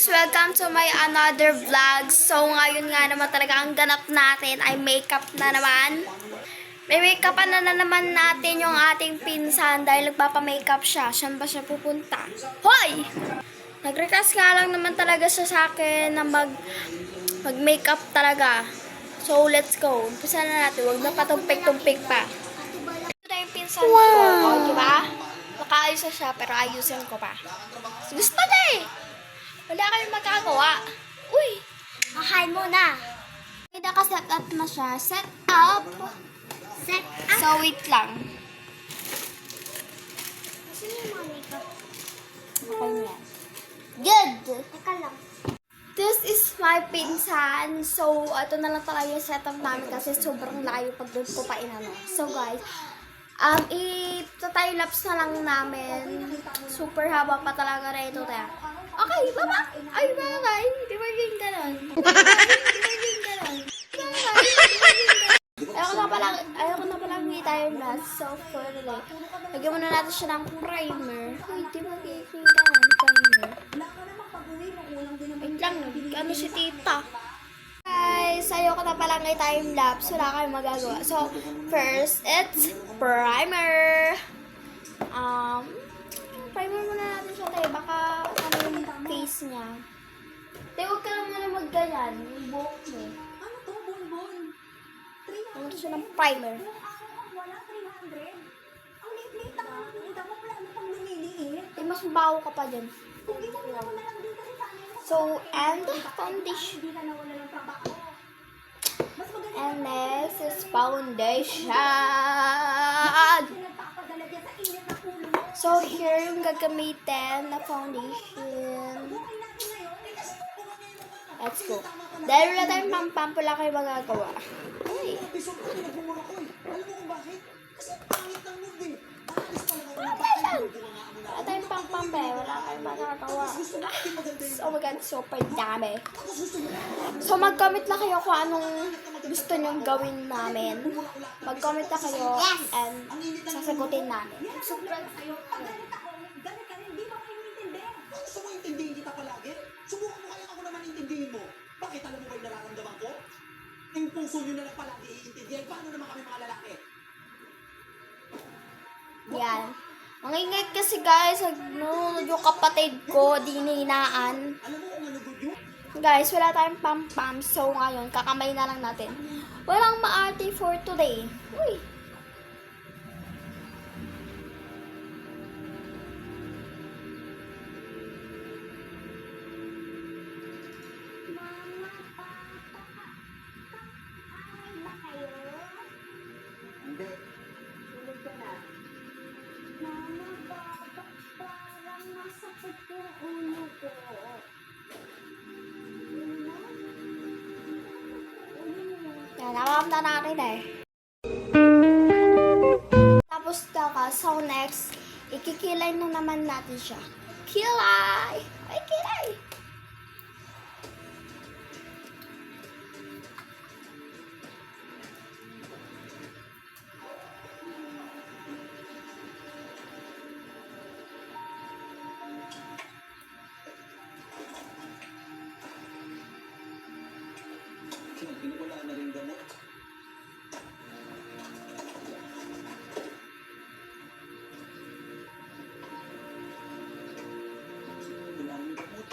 guys! Welcome to my another vlog. So ngayon nga naman talaga ang ganap natin ay makeup na naman. May makeupan na naman natin yung ating pinsan dahil nagpapa-makeup siya. Saan ba siya pupunta? Hoy! Nag-request nga lang naman talaga siya sa akin na mag-makeup talaga. So let's go. Umpisa na natin. Huwag na patumpik-tumpik pa. Ito na yung pinsan ko. O, diba? Makaayos na siya pero ayusin ko pa. Gusto na eh! Wala kayong magagawa. Uy! Makain muna. Naka-set up na siya. Set up! Set up. So, wait lang. Sino yung mga makeup? Okay na yan. Good! Teka lang. This is my pinsan. So, ito na lang talaga yung setup namin kasi sobrang layo pag doon ko pa inano. So, guys, i-time-lapse na lang namin. Super haba pa talaga na ito. Okay, baba! Ay, bye! Di ba yung ganon? Ayoko na palang i-time-lapse. So, for today, lagyan muna natin siya ng primer. Uy, di ba yung ganon? Primer. Wait lang, ano si tita? Guys, ayoko na palang i-time-lapse. Wala kayong magagawa. So, first, it's primer. Primer muna natin siya tayo. Baka ano yung face niya. Tayo, huwag ka lang muna magganyan. Yung buhok mo. Ano to? Bonbon. Ano siya ng primer. Wala, 300. Ang liit-liit na nga. Hindi mo pala ano pang lumiliit. Eh, mas mabaho ka pa dyan. Kung ito mo na lang din kasi sa amin. So, and foundation. Hindi ka nawala ng trabaho. Mas maganda And next is foundation. nagpapadala dyan sa init na ulo mo. So, here yung gagamitin na foundation. Buhay natin ngayon. Eh, kasi Let's go. Dahil wala tayong pang-pump, wala kayo magagawa. Ay. Wala tayong pang-pump eh. Wala kayong magagawa. Oh my God, super dami. So, mag-comment lang kayo kung anong gusto nyong gawin namin. Mag-comment lang kayo and sasagutin namin. sobrang sa'yo. Pag ganit ako, ganit ka rin, hindi mo kayo intindi. Gusto mo intindihin kita palagi? Subukan mo kaya ako naman intindihin mo. Bakit alam mo ba yung nararamdaman ko? Yung puso nyo na lang palagi iintindihan. Paano naman kami mga lalaki? Yan. Mangingit kasi guys, nanonood yung kapatid ko, dininaan. Alam mo kung ano good yun? Guys, wala tayong pam-pam. So, ngayon, kakamay na lang natin. Walang maarte for today. Uy! Mama, papa, ay ba kayo? Hindi. Tulog ka na. Mama, papa, parang masakit yung ulo ko. Yan, nakakam na natin eh. Tapos ka, so next, ikikilay na naman natin siya. Kilay! Ay, kilay! Wala na rin gamot. Wala rin gamot.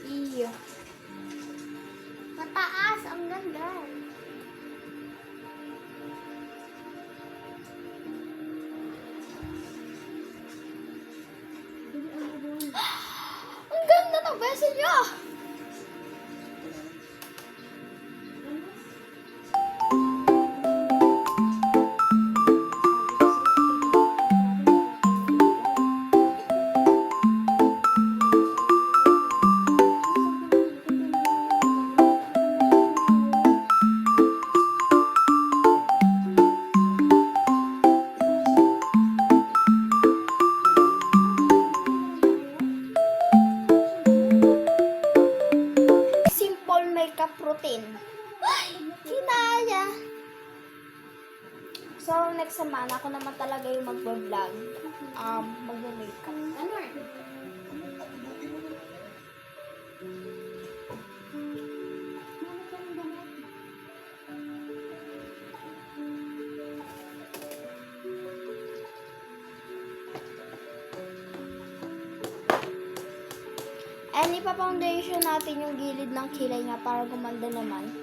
Iyo. Mataas, ang ganda. Ang ganda ng beso niya! naman, ako naman talaga yung magbablog. Magbe-makeup. Ano? Patulutin mo naman. Mama ka ng gamot. And ipa-foundation natin yung gilid ng kilay niya para gumanda naman.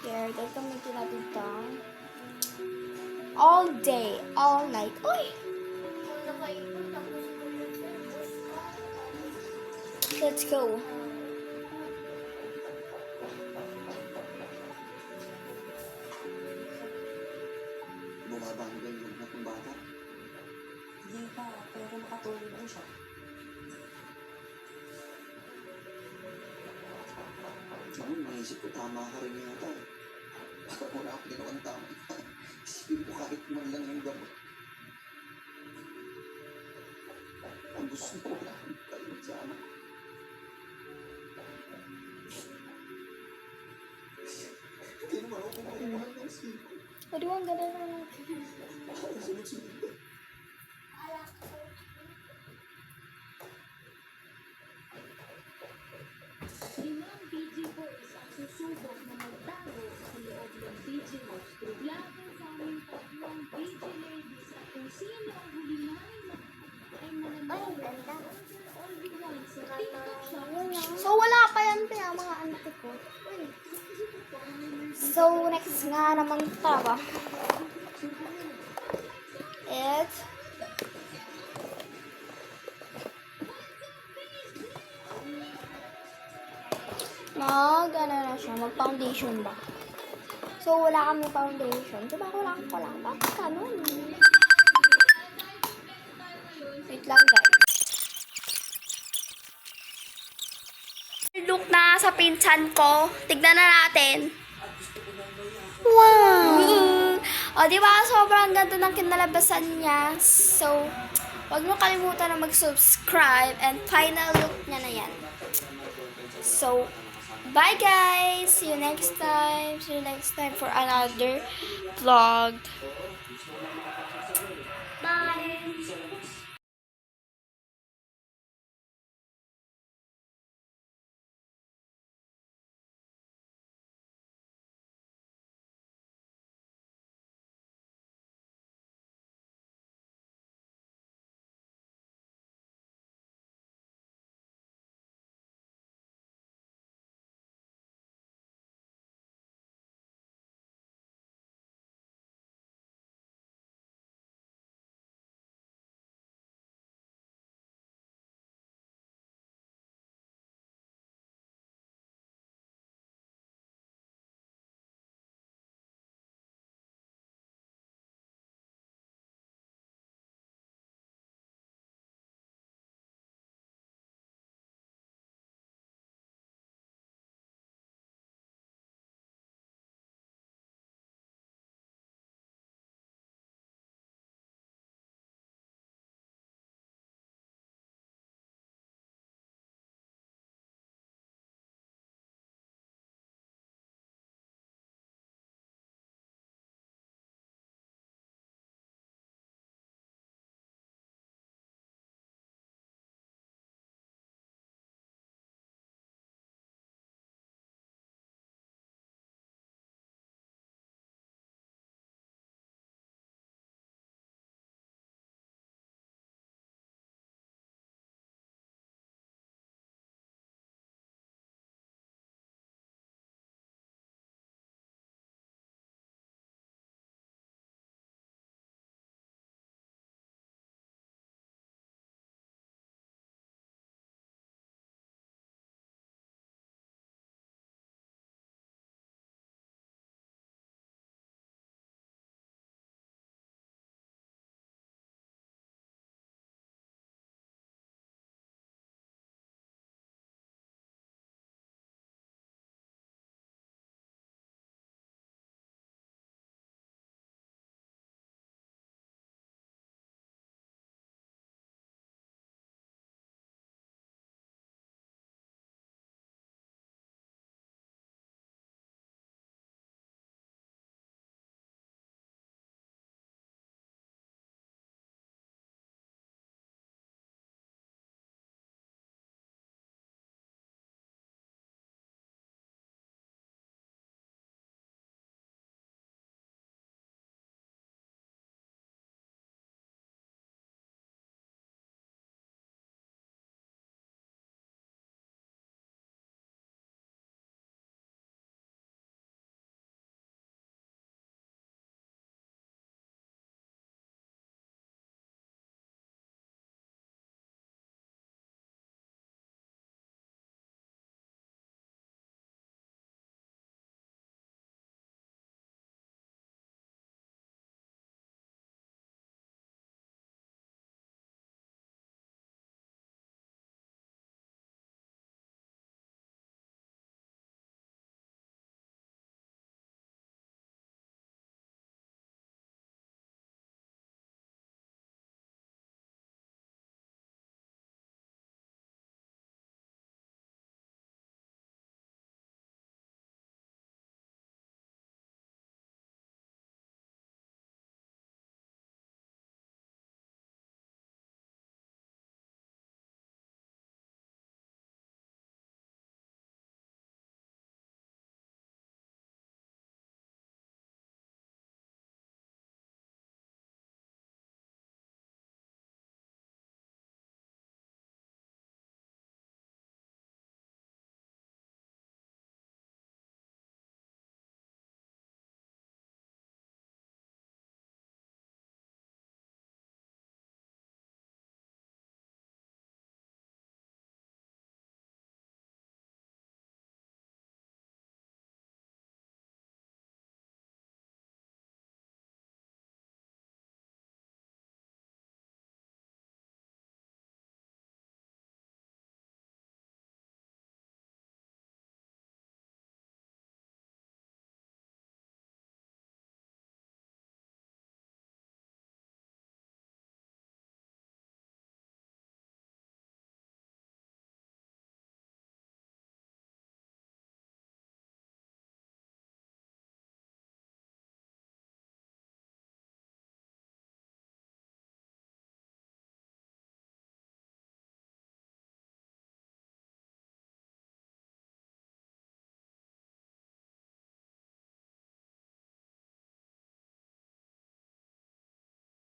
Here, gagamitin natin ito. All day, all night. Uy! Let's go. Bumaba ang ganyan na itong bata. Hindi pa, pero nakatulog na siya. Siguro naisip ko tama ka rin yata eh. Baka wala ako ginawang tama. Isipin ko kahit man lang yung gamot. Ang gusto ko wala akong tayo sa anak. Hindi naman ako kumahal ng siko. Pwede mo ang ganda na. Sunod-sunod ka. Limang PG Boys ang susubok na magtago sa loob ng PG Monster. Laban sa aming tatlong PG Ladies at kung sino ang huli namin ay mananalo. All the ones sa TikTok shop. So, wala pa yan pa yung mga anak ko. So, next nga naman tara. It's ano na siya, mag-foundation ba? So, wala kami foundation. Diba, wala. Bakit ganun? Wait lang, guys. Look na sa pinsan ko. Tignan na natin. Wow! O, diba, sobrang ganda ng kinalabasan niya. So, wag mo kalimutan na mag-subscribe and final look niya na yan. So, bye guys! See you next time. See you next time for another vlog.